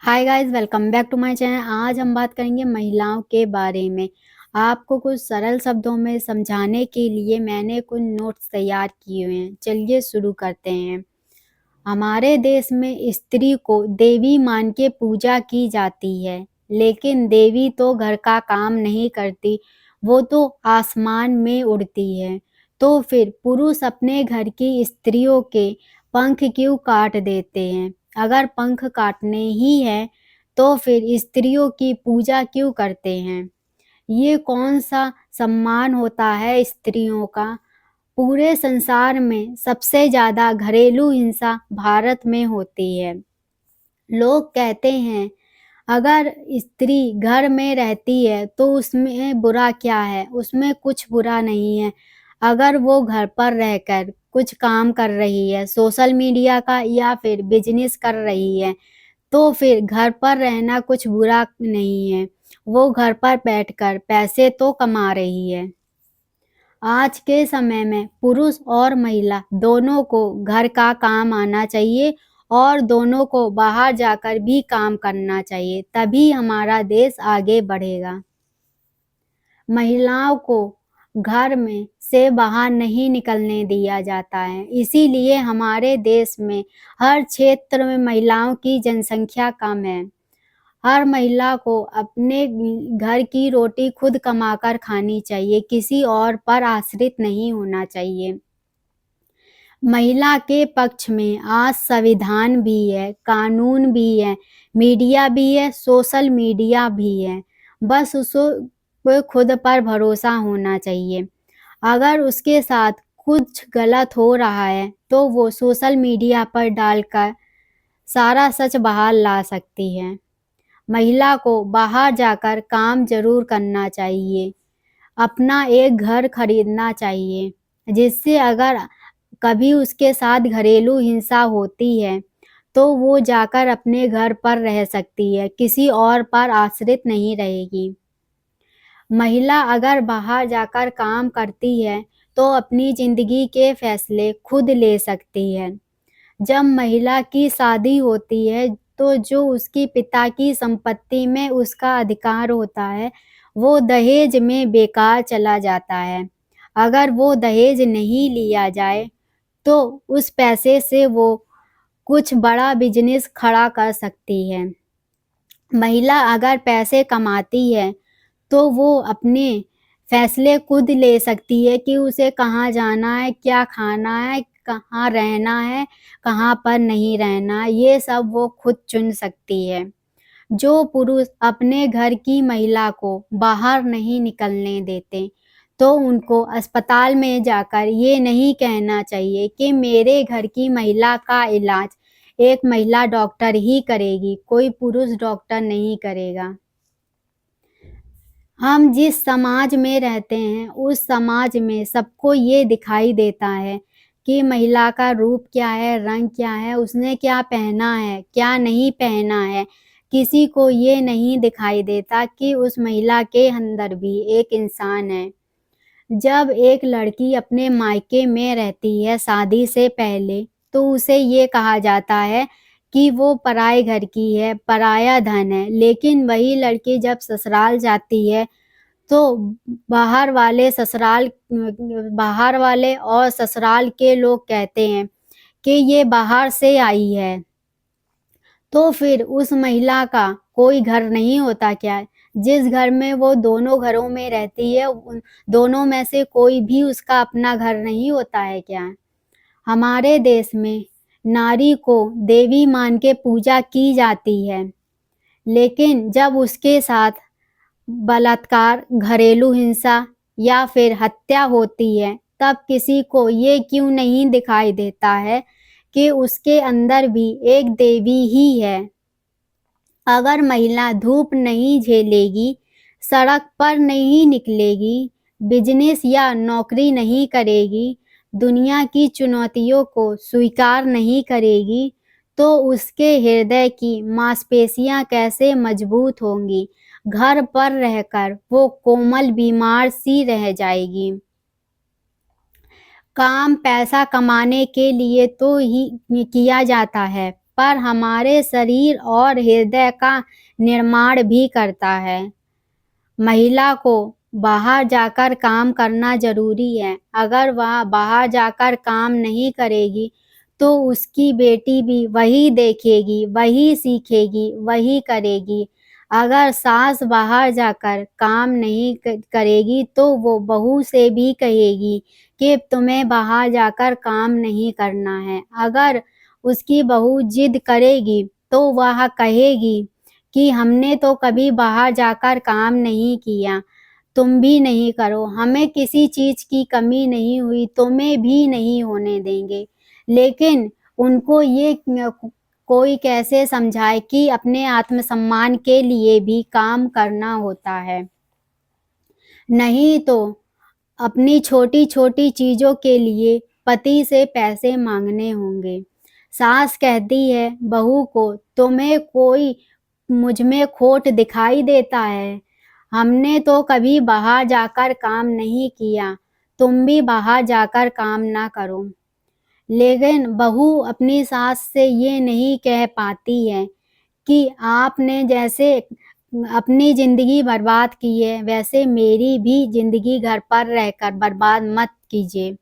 Hi guys, welcome back to my channel. आज हम बात करेंगे महिलाओं के बारे में। आपको कुछ सरल शब्दों में समझाने के लिए मैंने कुछ नोट्स तैयार किए हुए हैं। चलिए शुरू करते हैं। हमारे देश में स्त्री को देवी मान के पूजा की जाती है, लेकिन देवी तो घर का काम नहीं करती, वो तो आसमान में उड़ती है। तो फिर पुरुष अपने घर की स्त्रियों के पंख क्यों काट देते हैं? अगर पंख काटने ही है, तो फिर स्त्रियों की पूजा क्यों करते हैं? ये कौन सा सम्मान होता है स्त्रियों का? पूरे संसार में सबसे ज़्यादा घरेलू हिंसा भारत में होती है। लोग कहते हैं, अगर स्त्री घर में रहती है तो उसमें बुरा क्या है? उसमें कुछ बुरा नहीं है। अगर वो घर पर रहकर कुछ काम कर रही है, सोशल मीडिया का या फिर बिज़नेस कर रही है, तो फिर घर पर रहना कुछ बुरा नहीं है। वो घर पर बैठकर पैसे तो कमा रही है। आज के समय में पुरुष और महिला दोनों को घर का काम आना चाहिए और दोनों को बाहर जाकर भी काम करना चाहिए, तभी हमारा देश आगे बढ़ेगा। महिलाओं को घर में से बाहर नहीं निकलने दिया जाता है, इसीलिए हमारे देश में हर क्षेत्र में महिलाओं की जनसंख्या कम है। हर महिला को अपने घर की रोटी खुद कमाकर खानी चाहिए, किसी और पर आश्रित नहीं होना चाहिए। महिला के पक्ष में आज संविधान भी है, कानून भी है, मीडिया भी है, सोशल मीडिया भी है। बस उसको खुद पर भरोसा होना चाहिए। अगर उसके साथ कुछ गलत हो रहा है, तो वो सोशल मीडिया पर डालकर सारा सच बाहर ला सकती है। महिला को बाहर जाकर काम ज़रूर करना चाहिए। अपना एक घर खरीदना चाहिए, जिससे अगर कभी उसके साथ घरेलू हिंसा होती है, तो वो जाकर अपने घर पर रह सकती है, किसी और पर आश्रित नहीं रहेगी। महिला अगर बाहर जाकर काम करती है, तो अपनी ज़िंदगी के फैसले खुद ले सकती है। जब महिला की शादी होती है, तो जो उसके पिता की संपत्ति में उसका अधिकार होता है, वो दहेज में बेकार चला जाता है। अगर वो दहेज नहीं लिया जाए, तो उस पैसे से वो कुछ बड़ा बिज़नेस खड़ा कर सकती है। महिला अगर पैसे कमाती है, तो वो अपने फैसले खुद ले सकती है कि उसे कहाँ जाना है, क्या खाना है, कहाँ रहना है, कहाँ पर नहीं रहना है, ये सब वो खुद चुन सकती है। जो पुरुष अपने घर की महिला को बाहर नहीं निकलने देते, तो उनको अस्पताल में जाकर ये नहीं कहना चाहिए कि मेरे घर की महिला का इलाज एक महिला डॉक्टर ही करेगी, कोई पुरुष डॉक्टर नहीं करेगा। हम जिस समाज में रहते हैं, उस समाज में सबको ये दिखाई देता है कि महिला का रूप क्या है, रंग क्या है, उसने क्या पहना है, क्या नहीं पहना है। किसी को ये नहीं दिखाई देता कि उस महिला के अंदर भी एक इंसान है। जब एक लड़की अपने मायके में रहती है शादी से पहले, तो उसे ये कहा जाता है कि वो पराए घर की है, पराया धन है। लेकिन वही लड़की जब ससुराल जाती है, तो बाहर वाले और ससुराल के लोग कहते हैं कि ये बाहर से आई है। तो फिर उस महिला का कोई घर नहीं होता क्या? जिस घर में वो दोनों घरों में रहती है, उन दोनों में से कोई भी उसका अपना घर नहीं होता है क्या? हमारे देश में नारी को देवी मान के पूजा की जाती है, लेकिन जब उसके साथ बलात्कार, घरेलू हिंसा या फिर हत्या होती है, तब किसी को ये क्यों नहीं दिखाई देता है कि उसके अंदर भी एक देवी ही है। अगर महिला धूप नहीं झेलेगी, सड़क पर नहीं निकलेगी, बिज़नेस या नौकरी नहीं करेगी, दुनिया की चुनौतियों को स्वीकार नहीं करेगी, तो उसके हृदय की मांसपेशियाँ कैसे मजबूत होंगी? घर पर रहकर वो कोमल बीमार सी रह जाएगी। काम पैसा कमाने के लिए तो ही किया जाता है, पर हमारे शरीर और हृदय का निर्माण भी करता है। महिला को बाहर जाकर काम करना ज़रूरी है। अगर वह बाहर जाकर काम नहीं करेगी तो उसकी बेटी भी वही देखेगी, वही सीखेगी, वही करेगी। अगर सास बाहर जाकर काम नहीं करेगी तो वो बहू से भी कहेगी कि तुम्हें बाहर जाकर काम नहीं करना है। अगर उसकी बहू जिद करेगी तो वह कहेगी कि हमने तो कभी बाहर जाकर काम नहीं किया, तुम भी नहीं करो, हमें किसी चीज़ की कमी नहीं हुई, तुम्हें भी नहीं होने देंगे। लेकिन उनको ये कोई कैसे समझाए कि अपने आत्मसम्मान के लिए भी काम करना होता है। नहीं तो अपनी छोटी-छोटी चीज़ों के लिए पति से पैसे माँगने होंगे। सास कहती है बहू को, तुम्हें कोई मुझ में खोट दिखाई देता है? हमने तो कभी बाहर जाकर काम नहीं किया, तुम भी बाहर जाकर काम ना करो। लेकिन बहू अपनी सास से ये नहीं कह पाती है कि आपने जैसे अपनी ज़िंदगी बर्बाद की है, वैसे मेरी भी ज़िंदगी घर पर रहकर बर्बाद मत कीजिए।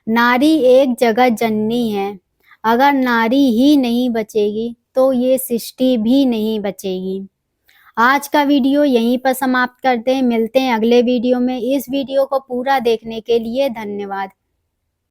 नारी एक जगत जननी है, अगर नारी ही नहीं बचेगी, तो ये सृष्टि भी नहीं बचेगी। आज का वीडियो यहीं पर समाप्त करते हैं, मिलते हैं अगले वीडियो में। इस वीडियो को पूरा देखने के लिए धन्यवाद।